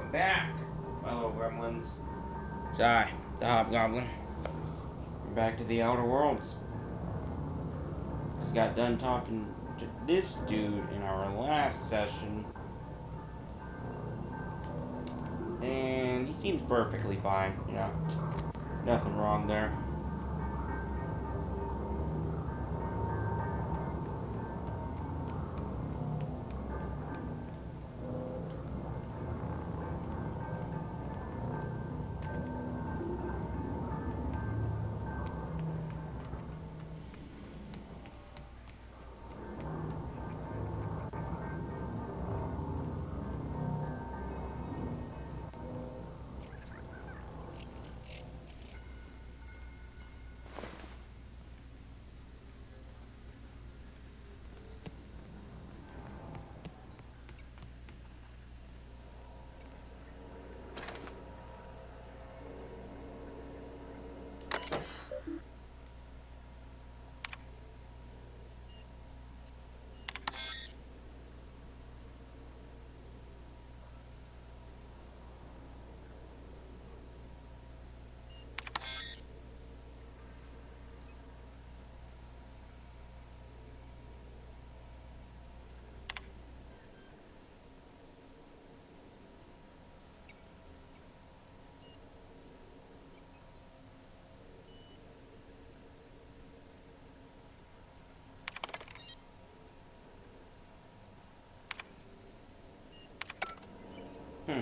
I'm back, fellow gremlins. It's I, the Hobgoblin. We're back to the Outer Worlds. Just got done talking to this dude in our last session, and he seems perfectly fine, nothing wrong there. Hmm.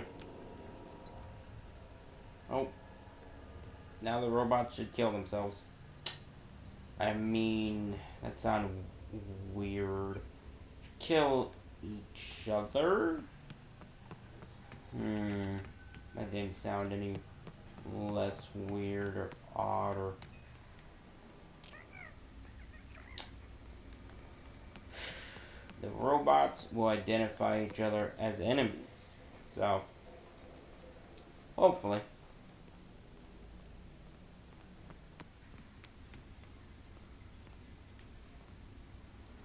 Oh, now the robots should kill themselves. I mean, that sounded weird. Kill each other? That didn't sound any less weird or odd or... The robots will identify each other as enemies. So, hopefully.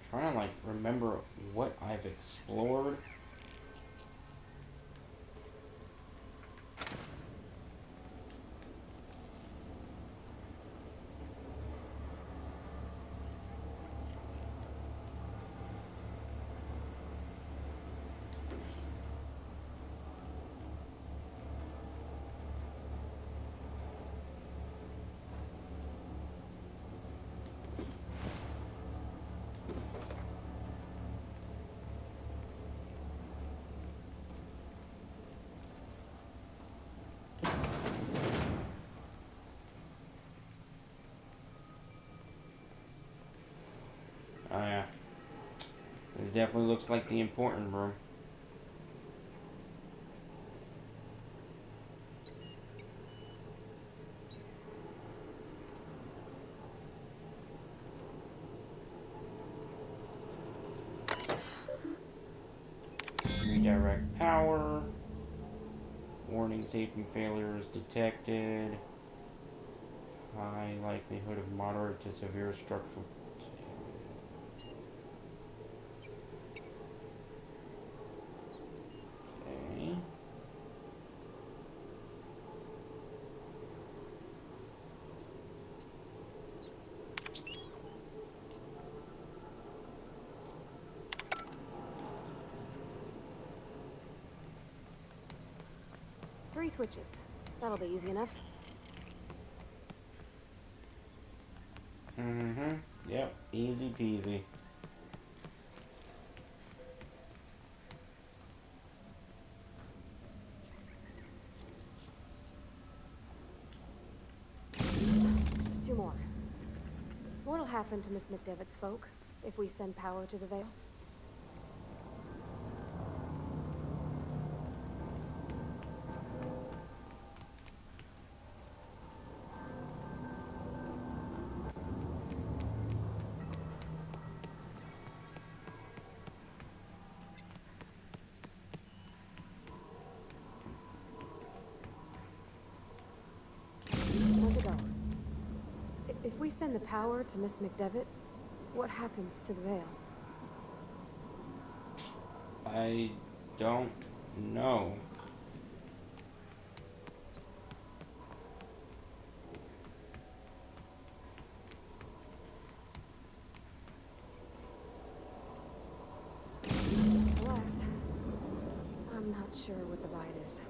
Trying to remember what I've explored. Oh yeah. This definitely looks like the important room. Redirect power. Warning, safety failures detected. High likelihood of moderate to severe structural okay. 3 switches. That'll be easy enough. Yep, easy peasy. Just 2 more. What'll happen to Miss McDevitt's folk if we send power to the Vale? Where'd it go? If we send the power to Miss McDevitt, what happens to the Vale? I don't know. sure what the ride is.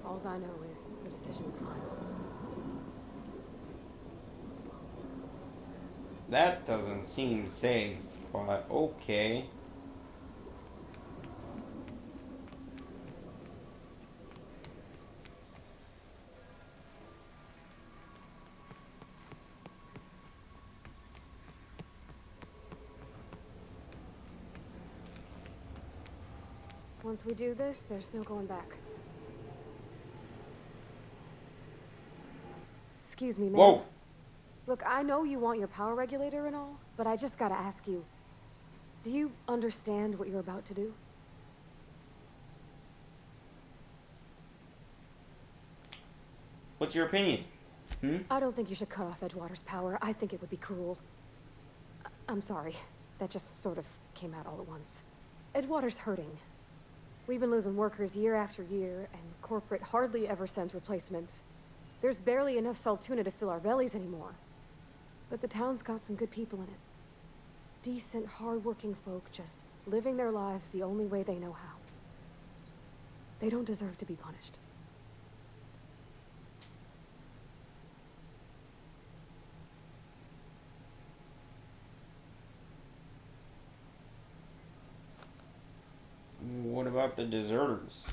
Alls I know is the decision's final. That doesn't seem safe, but okay. Once we do this, there's no going back. Excuse me, ma'am. Whoa! Look, I know you want your power regulator and all, but I just gotta ask you. Do you understand what you're about to do? What's your opinion? I don't think you should cut off Edgewater's power. I think it would be cruel. I'm sorry. That just sort of came out all at once. Edgewater's hurting. We've been losing workers year after year, and corporate hardly ever sends replacements. There's barely enough Saltuna to fill our bellies anymore. But the town's got some good people in it. Decent, hard-working folk just living their lives the only way they know how. They don't deserve to be punished. What about the deserters?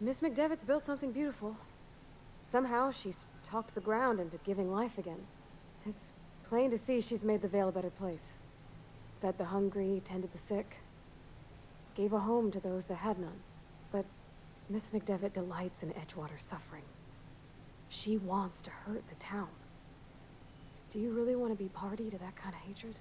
Miss McDevitt's built something beautiful. Somehow she's talked the ground into giving life again. It's plain to see she's made the Vale a better place. Fed the hungry, tended the sick. Gave a home to those that had none. But Miss McDevitt delights in Edgewater's suffering. She wants to hurt the town. Do you really want to be party to that kind of hatred?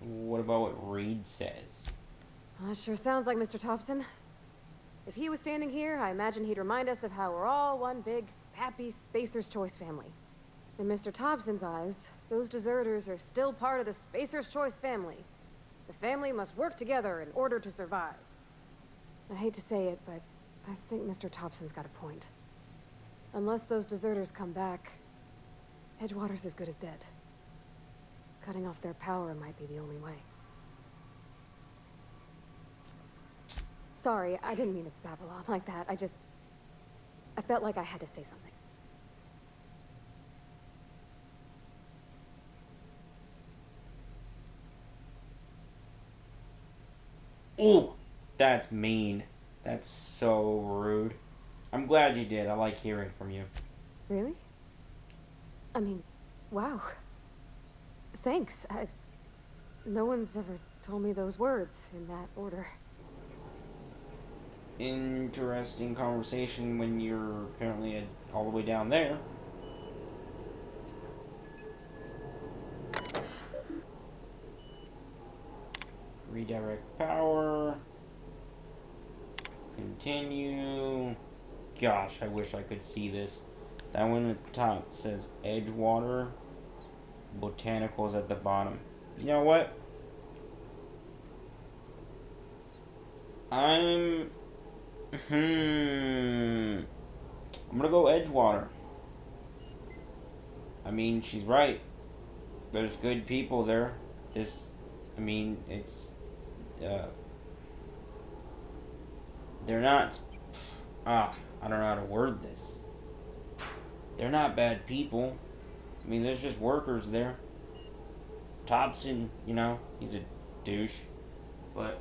What about what Reed says? Well, that sure sounds like Mr. Thompson. If he was standing here, I imagine he'd remind us of how we're all one big, happy Spacer's Choice family. In Mr. Thompson's eyes, those deserters are still part of the Spacer's Choice family. The family must work together in order to survive. I hate to say it, but I think Mr. Thompson's got a point. Unless those deserters come back, Edgewater's as good as dead. Cutting off their power might be the only way. Sorry, I didn't mean to babble on like that. I felt like I had to say something. Ooh, that's mean. That's so rude. I'm glad you did. I like hearing from you. Really? I mean, wow. Thanks. No one's ever told me those words in that order. Interesting conversation when you're apparently all the way down there. Redirect power. Continue. Gosh, I wish I could see this. That one at the top says Edgewater. Botanicals at the bottom. You know what? I'm gonna go Edgewater. I mean, she's right. There's good people there. It's, they're not, I don't know how to word this. They're not bad people. I mean, there's just workers there. Thompson, he's a douche. But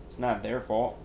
it's not their fault.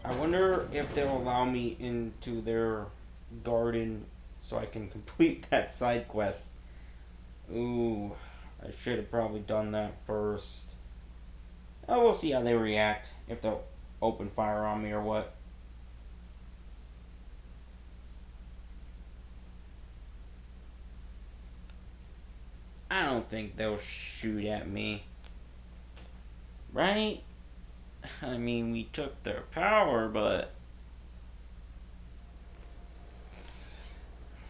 I wonder if they'll allow me into their garden so I can complete that side quest. Ooh, I should have probably done that first. Oh, we'll see how they react. If they'll open fire on me or what. I don't think they'll shoot at me. Right? I mean, we took their power, but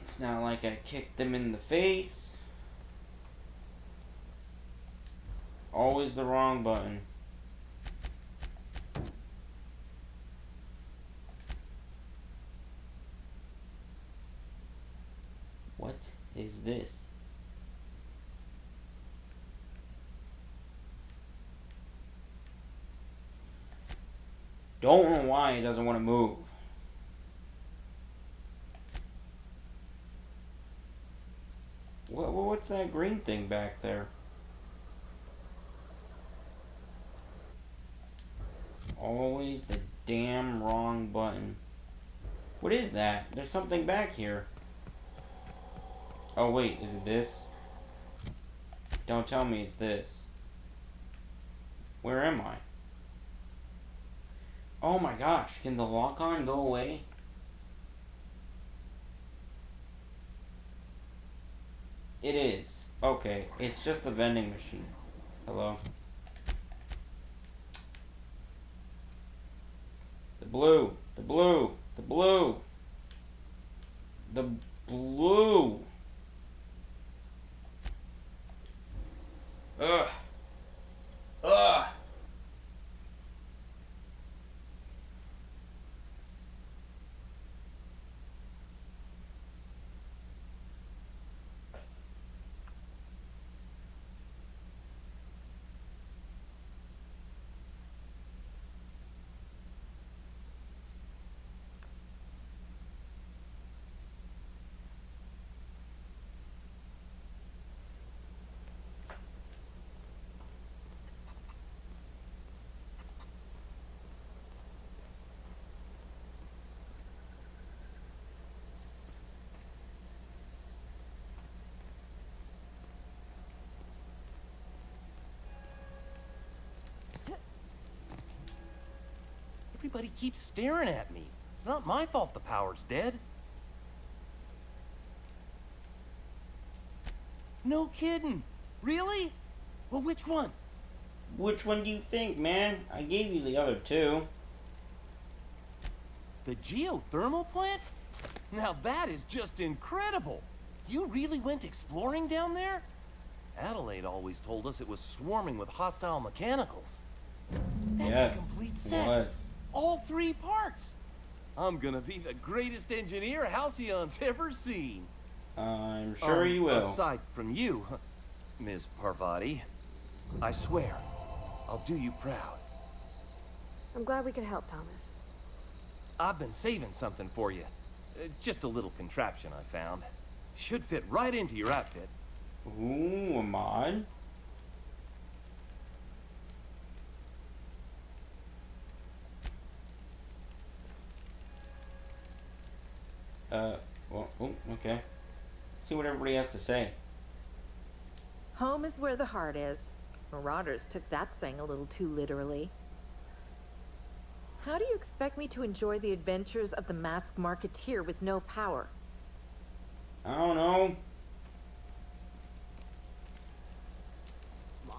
it's not like I kicked them in the face. Always the wrong button. What is this? Don't know why it doesn't want to move. What's that green thing back there? Always the damn wrong button. What is that? There's something back here. Oh wait, is it this? Don't tell me it's this. Where am I? Oh my gosh, can the lock-on go away? It is. Okay, it's just the vending machine. Hello? The blue. The blue. The blue. The blue. Ugh. Ugh. Everybody keeps staring at me. It's not my fault the power's dead. No kidding. Really? Well, which one? Which one do you think, man? I gave you the other two. The geothermal plant? Now that is just incredible. You really went exploring down there? Adelaide always told us it was swarming with hostile mechanicals. That's Yes, a complete it set. was. All 3 parts. I'm gonna be the greatest engineer Halcyon's ever seen. I'm sure you will. Aside from you, Ms. Parvati, I swear, I'll do you proud. I'm glad we could help, Thomas. I've been saving something for you. Just a little contraption I found. Should fit right into your outfit. Ooh, a mod? Well, oh, okay. See what everybody has to say. Home is where the heart is. Marauders took that saying a little too literally. How do you expect me to enjoy the adventures of the masked marketeer with no power? I don't know.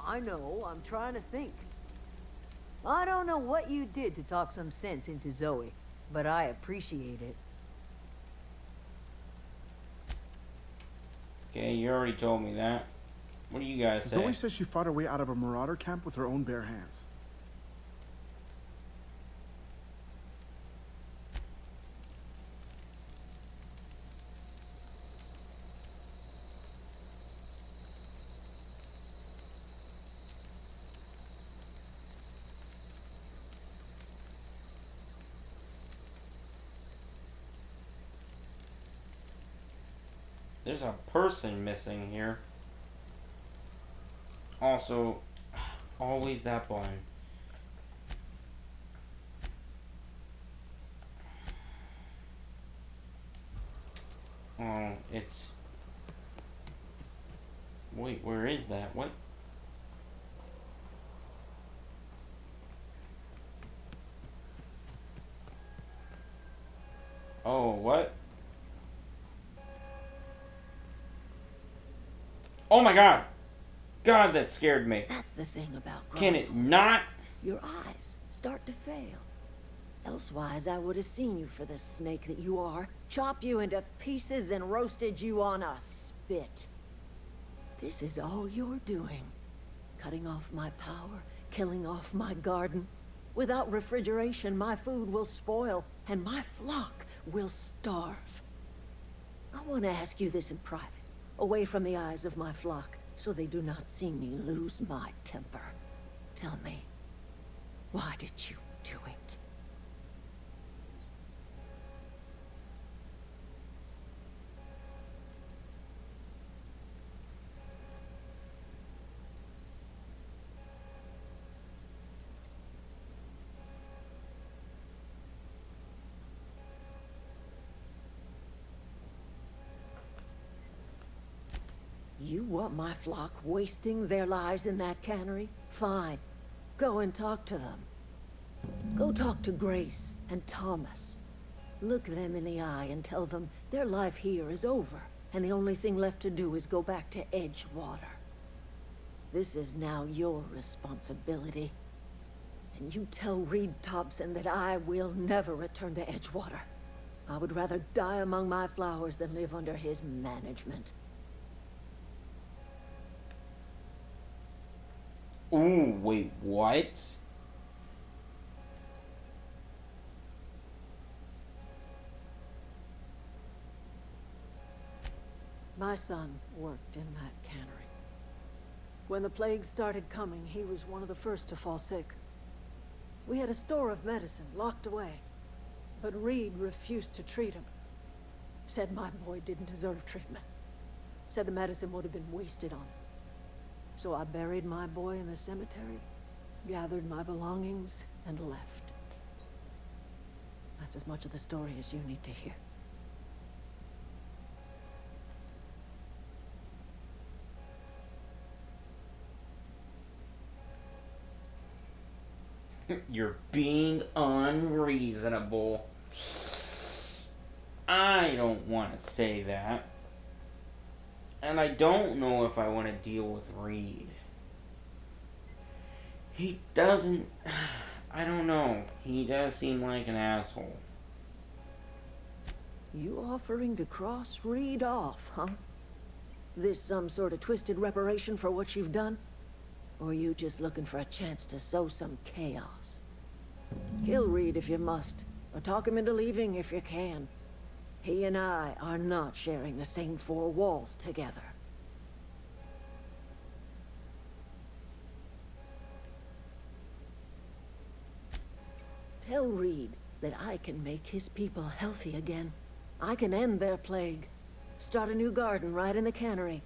I know, I'm trying to think. I don't know what you did to talk some sense into Zoe, but I appreciate it. Okay, you already told me that. What do you guys say? Zoe says she fought her way out of a marauder camp with her own bare hands. There's a person missing here. Also, always that button. Oh, it's... Wait, where is that? What? Oh, what? Oh my god! God, that scared me. That's the thing about growing Can it not? Your eyes start to fail. Elsewise, I would have seen you for the snake that you are, chopped you into pieces and roasted you on a spit. This is all you're doing. Cutting off my power, killing off my garden. Without refrigeration, my food will spoil, and my flock will starve. I want to ask you this in private, away from the eyes of my flock, so they do not see me lose my temper. Tell me, why did you do it? You want my flock wasting their lives in that cannery? Fine. Go and talk to them. Go talk to Grace and Thomas. Look them in the eye and tell them their life here is over, and the only thing left to do is go back to Edgewater. This is now your responsibility. And you tell Reed Thompson that I will never return to Edgewater. I would rather die among my flowers than live under his management. Ooh, wait, what? My son worked in that cannery. When the plague started coming, he was one of the first to fall sick. We had a store of medicine locked away, but Reed refused to treat him. Said my boy didn't deserve treatment. Said the medicine would have been wasted on him. So I buried my boy in the cemetery, gathered my belongings, and left. That's as much of the story as you need to hear. You're being unreasonable. I don't want to say that. And I don't know if I want to deal with Reed. He doesn't... I don't know. He does seem like an asshole. You offering to cross Reed off, huh? This some sort of twisted reparation for what you've done? Or you just looking for a chance to sow some chaos? Kill Reed if you must, or talk him into leaving if you can. He and I are not sharing the same four walls together. Tell Reed that I can make his people healthy again. I can end their plague. Start a new garden right in the cannery.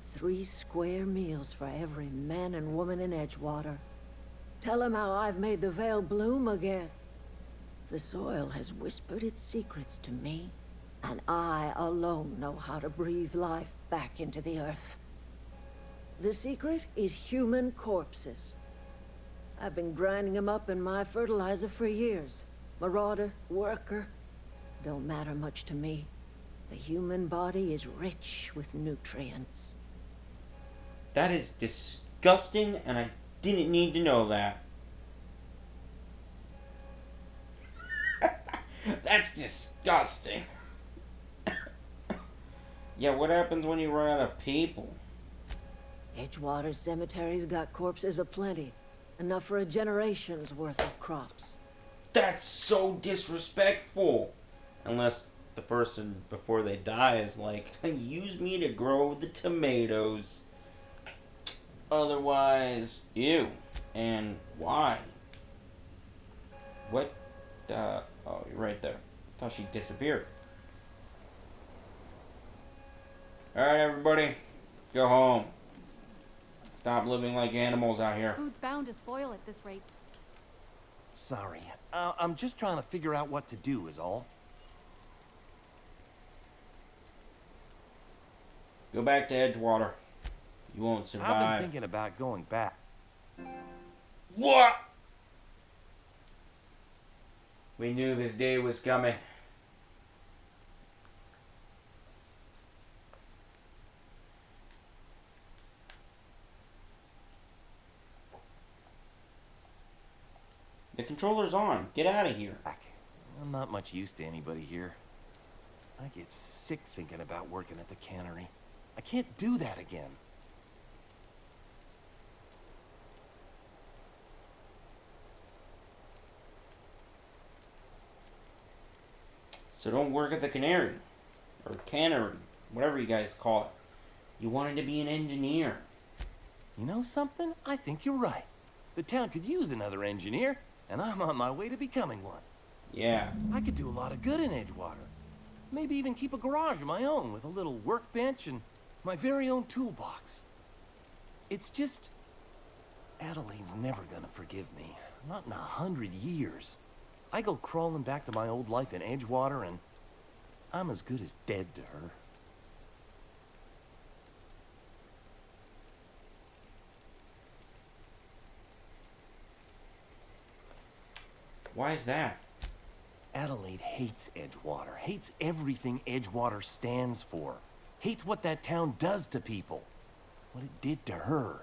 3 square meals for every man and woman in Edgewater. Tell him how I've made the Vale bloom again. The soil has whispered its secrets to me, and I alone know how to breathe life back into the earth. The secret is human corpses. I've been grinding them up in my fertilizer for years. Marauder, worker, don't matter much to me. The human body is rich with nutrients. That is disgusting, and I didn't need to know that. That's disgusting. Yeah, what happens when you run out of people? Edgewater Cemetery's got corpses aplenty. Enough for a generation's worth of crops. That's so disrespectful. Unless the person before they die is like, use me to grow the tomatoes. Otherwise, ew. And why? What? Oh, you're right there. I thought she disappeared. Alright, everybody. Go home. Stop living like animals out here. Food's bound to spoil at this rate. Sorry. I'm just trying to figure out what to do is all. Go back to Edgewater. You won't survive. I've been thinking about going back. What? We knew this day was coming. controller's on. Get out of here. I'm not much use to anybody here. I get sick thinking about working at the cannery. I can't do that again. So don't work at the cannery. Or cannery. Whatever you guys call it. You wanted to be an engineer. You know something? I think you're right. The town could use another engineer, and I'm on my way to becoming one. Yeah. I could do a lot of good in Edgewater. Maybe even keep a garage of my own with a little workbench and my very own toolbox. It's just... Adelaide's never gonna forgive me. Not in 100 years. I go crawling back to my old life in Edgewater, and I'm as good as dead to her. Why is that? Adelaide hates Edgewater, hates everything Edgewater stands for, hates what that town does to people, what it did to her.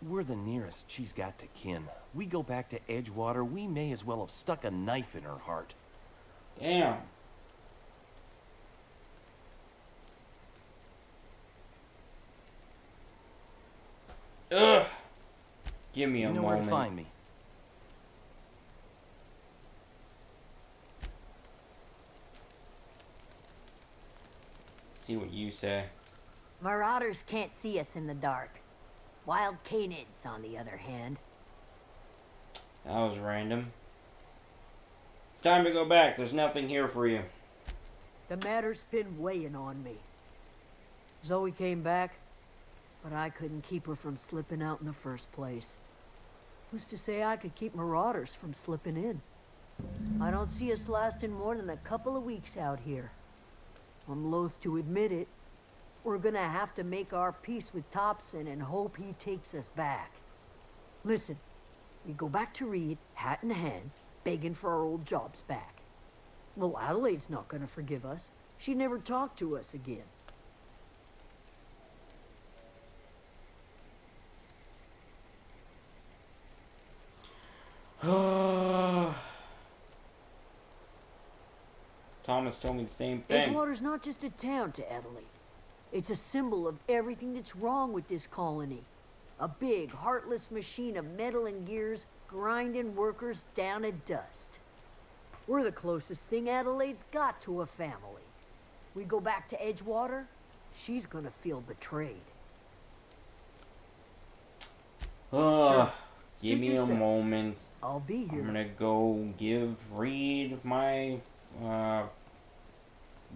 We're the nearest she's got to kin. We go back to Edgewater, we may as well have stuck a knife in her heart. Damn. Ugh. Give me a moment. You know where to find me. See what you say. Marauders can't see us in the dark. Wild canids, on the other hand. That was random. It's time to go back. There's nothing here for you. The matter's been weighing on me. Zoe came back, but I couldn't keep her from slipping out in the first place. Who's to say I could keep marauders from slipping in? I don't see us lasting more than a couple of weeks out here. I'm loath to admit it. We're gonna have to make our peace with Thompson and hope he takes us back. Listen, we go back to Reed, hat in hand, begging for our old jobs back. Well, Adelaide's not gonna forgive us. She never talked to us again. Thomas told me the same thing. Edgewater's not just a town to Adelaide. It's a symbol of everything that's wrong with this colony. A big, heartless machine of metal and gears grinding workers down to dust. We're the closest thing Adelaide's got to a family. We go back to Edgewater, she's gonna feel betrayed. Sure. Give Suit me yourself. a moment. I'll be here. I'm gonna go give Reed my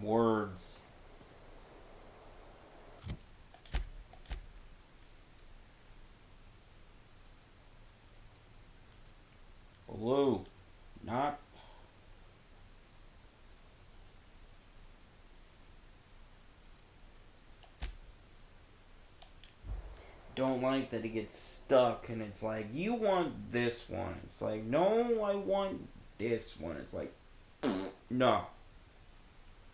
words. Blue, not. Don't like that it gets stuck and it's like, you want this one. It's like, no, I want this one. It's like, no.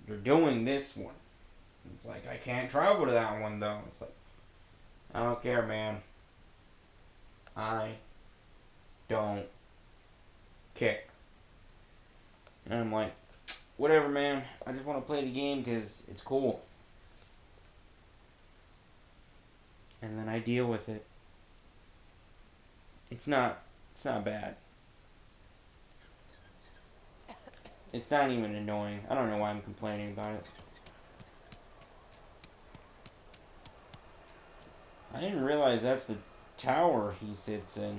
You're doing this one. It's like, I can't travel to that one though. It's like, I don't care, man. I don't care. And I'm like, whatever, man. I just want to play the game because it's cool. And then I deal with it. It's not bad. It's not even annoying. I don't know why I'm complaining about it. I didn't realize that's the tower he sits in.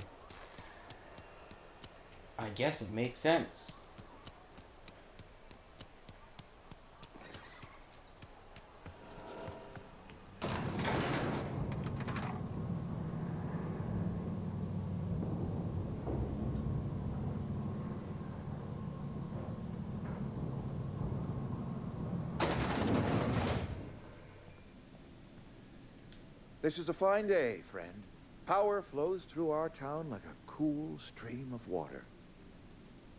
I guess it makes sense. This is a fine day, friend. Power flows through our town like a cool stream of water.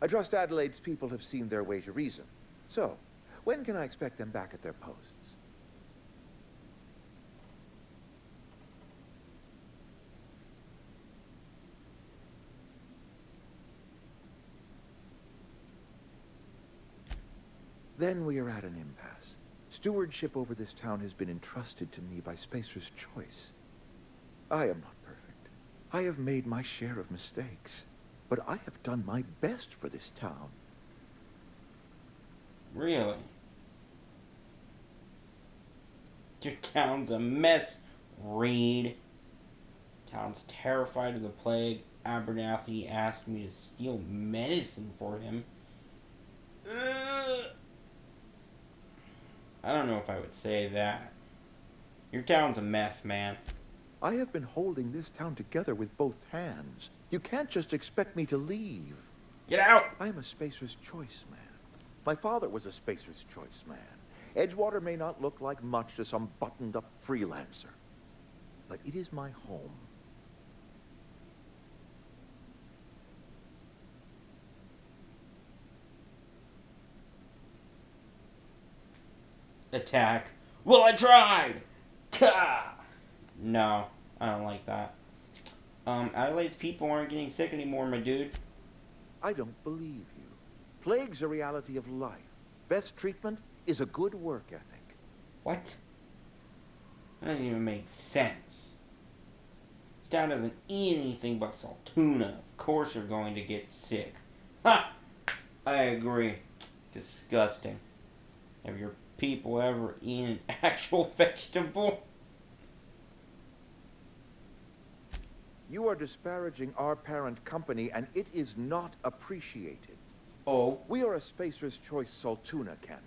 I trust Adelaide's people have seen their way to reason. So, when can I expect them back at their posts? Then we are at an impasse. Stewardship over this town has been entrusted to me by Spacer's Choice. I am not perfect. I have made my share of mistakes, but I have done my best for this town. Really? Your town's a mess, Reed. Town's terrified of the plague. Abernathy asked me to steal medicine for him. I don't know if I would say that. Your town's a mess, man. I have been holding this town together with both hands. You can't just expect me to leave. Get out! I am a Spacer's Choice man. My father was a Spacer's Choice man. Edgewater may not look like much to some buttoned-up freelancer, but it is my home. Attack. Well, I tried! Ka! No, I don't like that. Adelaide's people aren't getting sick anymore, my dude. I don't believe you. Plague's a reality of life. Best treatment is a good work ethic. What? That doesn't even make sense. This town doesn't eat anything but salt tuna. Of course you're going to get sick. Ha! I agree. Disgusting. Have your people ever eaten an actual vegetable? You are disparaging our parent company, and it is not appreciated. Oh? We are a Spacer's Choice salt tuna cannery.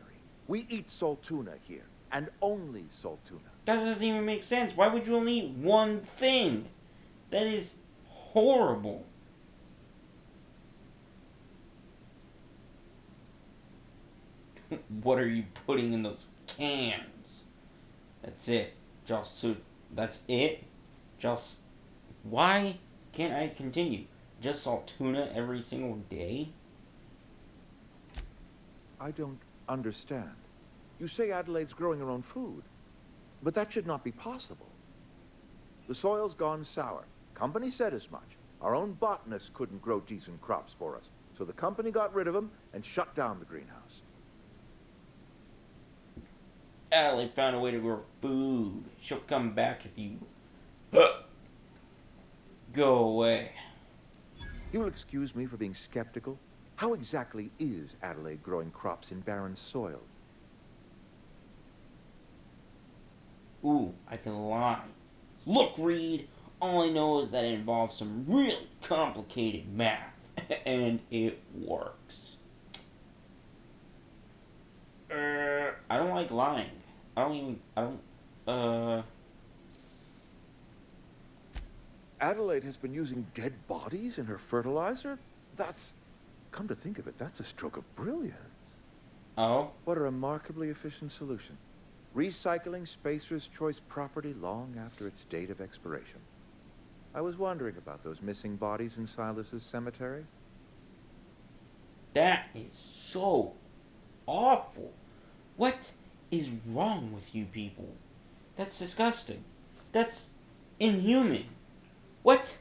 We eat salt tuna here, and only salt tuna. That doesn't even make sense. Why would you only eat one thing? That is horrible. What are you putting in those cans? That's it. That's it? Just... Why can't I continue? Just salt tuna every single day? I don't understand. You say Adelaide's growing her own food, but that should not be possible. The soil's gone sour. Company said as much. Our own botanists couldn't grow decent crops for us, so the company got rid of them and shut down the greenhouse. Adelaide found a way to grow food. She'll come back if you... Go away. You will excuse me for being skeptical. How exactly is Adelaide growing crops in barren soil? Ooh, I can lie. Look, Reed, all I know is that it involves some really complicated math, and it works. I don't like lying. Adelaide has been using dead bodies in her fertilizer? That's... Come to think of it, that's a stroke of brilliance. Oh? What a remarkably efficient solution. Recycling Spacer's Choice property long after its date of expiration. I was wondering about those missing bodies in Silas's cemetery. That is so awful. What is wrong with you people? That's disgusting. That's inhuman. What?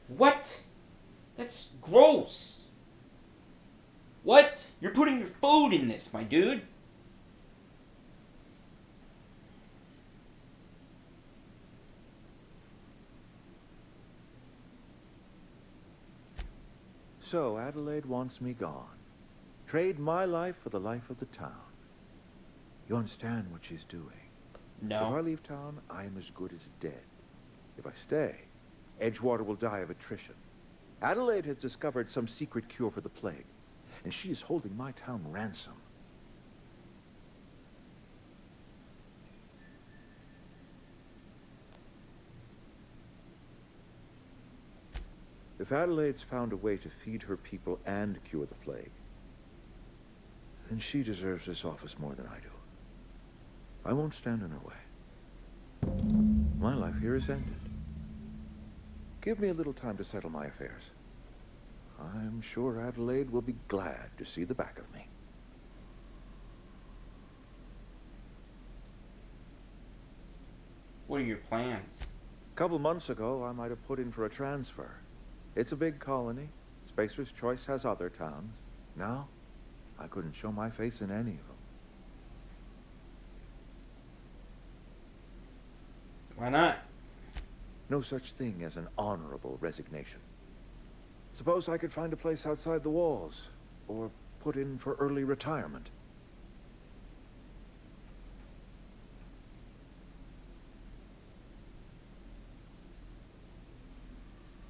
What? That's gross. What? You're putting your food in this, my dude. So Adelaide wants me gone. Trade my life for the life of the town. You understand what she's doing? No. If I leave town, I am as good as dead. If I stay, Edgewater will die of attrition. Adelaide has discovered some secret cure for the plague, and she is holding my town ransom. If Adelaide's found a way to feed her people and cure the plague, then she deserves this office more than I do. I won't stand in her way. My life here is ended. Give me a little time to settle my affairs. I'm sure Adelaide will be glad to see the back of me. What are your plans? A couple months ago, I might have put in for a transfer. It's a big colony. Spacer's Choice has other towns. Now, I couldn't show my face in any of them. Why not? No such thing as an honorable resignation. Suppose I could find a place outside the walls, or put in for early retirement.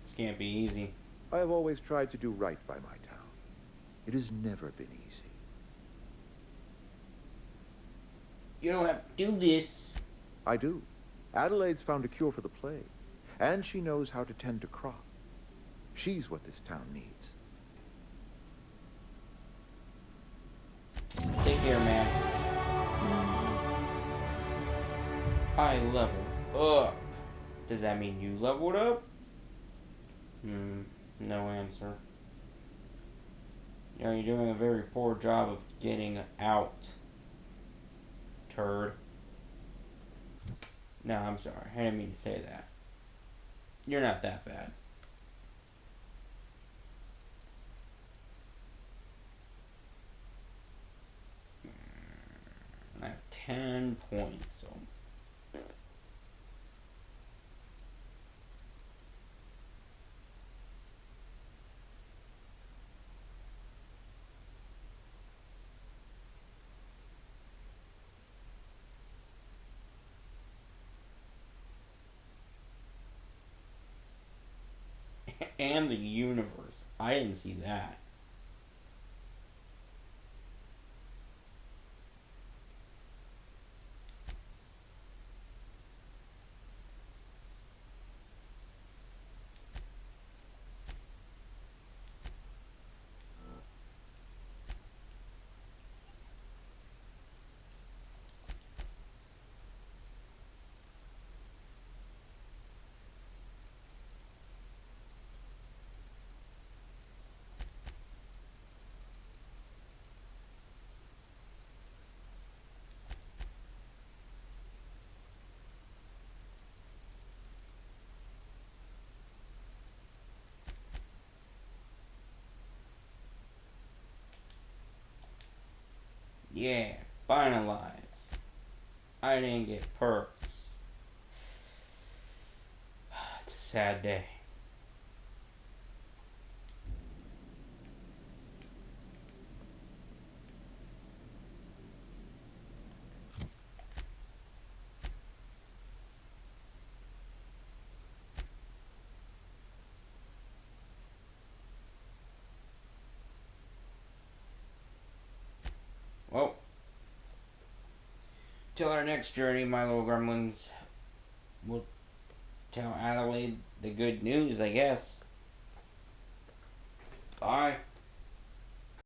This can't be easy. I have always tried to do right by my town. It has never been easy. You don't have to do this. I do. Adelaide's found a cure for the plague, and she knows how to tend to crop. She's what this town needs. Take care, man. I leveled up. Does that mean you leveled up? No answer. You know, you're doing a very poor job of getting out. Turd. No, I'm sorry. I didn't mean to say that. You're not that bad. I have 10 points, so... and the universe. I didn't see that. Yeah, finalize. I didn't get perks. It's a sad day. Well, till our next journey, my little gremlins, we'll tell Adelaide the good news, I guess. Bye.